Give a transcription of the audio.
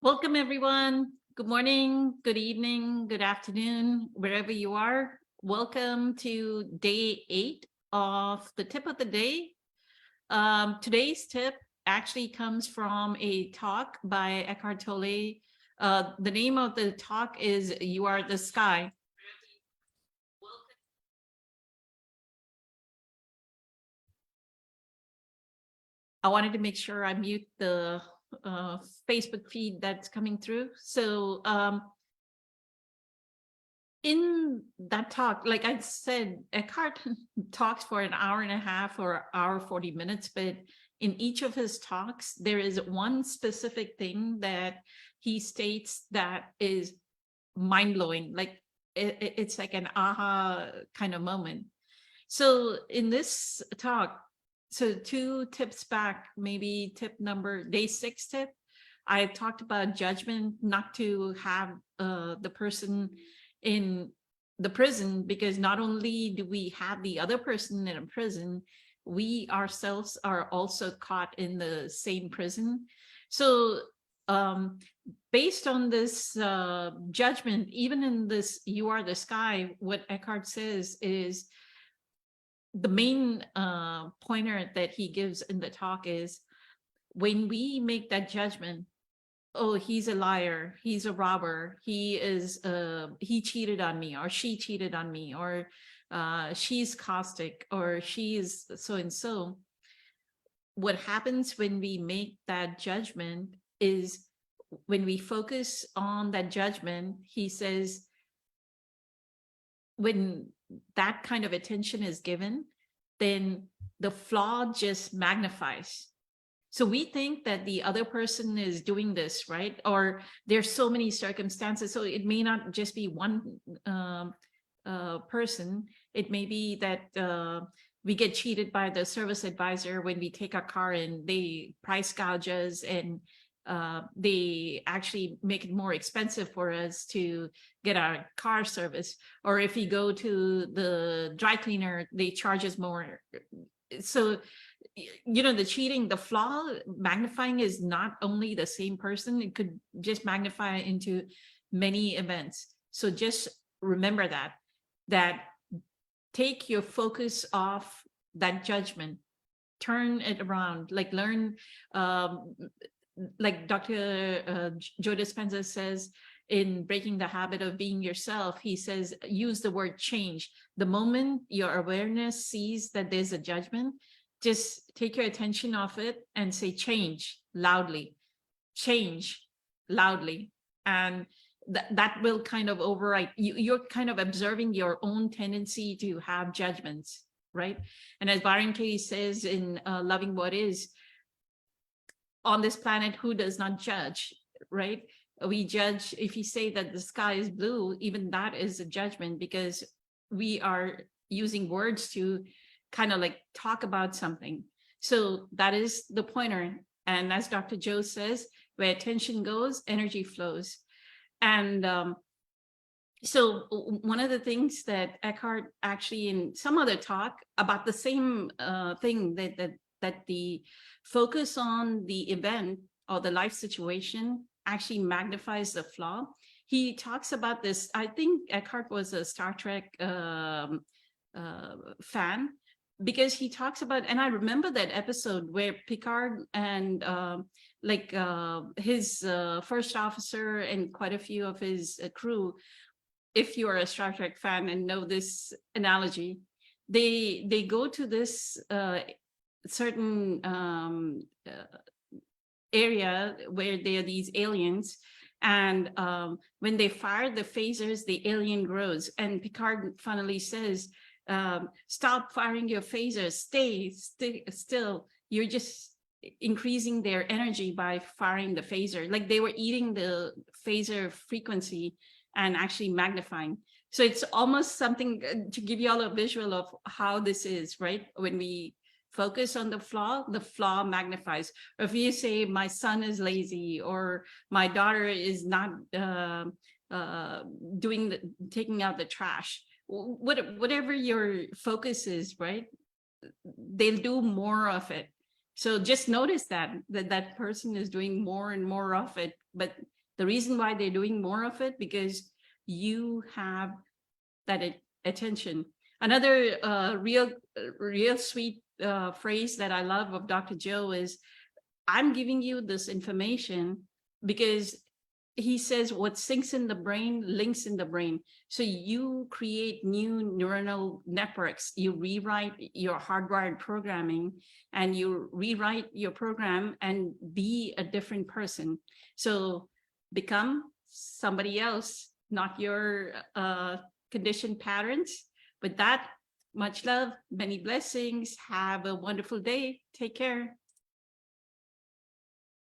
Welcome, everyone. Good morning, good evening, good afternoon, wherever you are. Welcome to day 8 of the tip of the day. Today's tip actually comes from a talk by Eckhart Tolle. The name of the talk is You Are the Sky. I wanted to make sure I mute the Facebook feed that's coming through. So in that talk, like I said, Eckhart talks for an hour and a half or hour 40 minutes, but in each of his talks, there is one specific thing that he states that is mind-blowing. Like it's like an aha kind of moment. So in this talk, so 2 tips back, maybe day 6 tip, I talked about judgment, not to have the person in the prison, because not only do we have the other person in a prison, we ourselves are also caught in the same prison. So based on this judgment, even in this You Are the Sky, what Eckhart says is, the main pointer that he gives in the talk is, when we make that judgment, oh, he's a liar, he's a robber, he cheated on me, or she cheated on me, or she's caustic, or she's so and so. What happens when we make that judgment is, when we focus on that judgment, he says, when that kind of attention is given, then the flaw just magnifies. So we think that the other person is doing this, right? Or there's so many circumstances. So it may not just be one person. It may be that we get cheated by the service advisor when we take our car and they price gouge us, and they actually make it more expensive for us to get our car service. Or if we go to the dry cleaner, they charge us more. So, you know, the cheating, the flaw magnifying is not only the same person, it could just magnify into many events. So just remember that take your focus off that judgment, turn it around, like learn, like Dr. Joe Dispenza says in Breaking the Habit of Being Yourself, he says, use the word change. The moment your awareness sees that there's a judgment, just take your attention off it and say change loudly, change loudly. And that will kind of override, you're kind of observing your own tendency to have judgments, right? And as Byron Katie says in Loving What Is, on this planet, who does not judge, right? We judge. If you say that the sky is blue, even that is a judgment, because we are using words to kind of like talk about something. So that is the pointer. And as Dr. Joe says, where attention goes, energy flows. And so one of the things that Eckhart actually, in some other talk about the same thing, that the focus on the event or the life situation actually magnifies the flaw. He talks about this. I think Eckhart was a Star Trek fan, because he talks about, and I remember that episode where Picard and his first officer and quite a few of his crew, if you are a Star Trek fan and know this analogy, they go to this certain area where there are these aliens, and when they fire the phasers, the alien grows, and Picard finally says, stop firing your phasers, stay still, you're just increasing their energy by firing the phaser. Like they were eating the phaser frequency and actually magnifying. So it's almost something to give you all a visual of how this is, right? When we focus on the flaw magnifies. Or if you say my son is lazy, or my daughter is not taking out the trash, whatever your focus is, right? They'll do more of it. So just notice that person is doing more and more of it, but The reason why they're doing more of it, because you have that attention. Another real sweet phrase that I love of Dr. Joe is, I'm giving you this information because he says what sinks in the brain links in the brain. So you create new neuronal networks, you rewrite your hardwired programming, and you rewrite your program and be a different person. So become somebody else, not your conditioned patterns. With that, much love, many blessings. Have a wonderful day. Take care.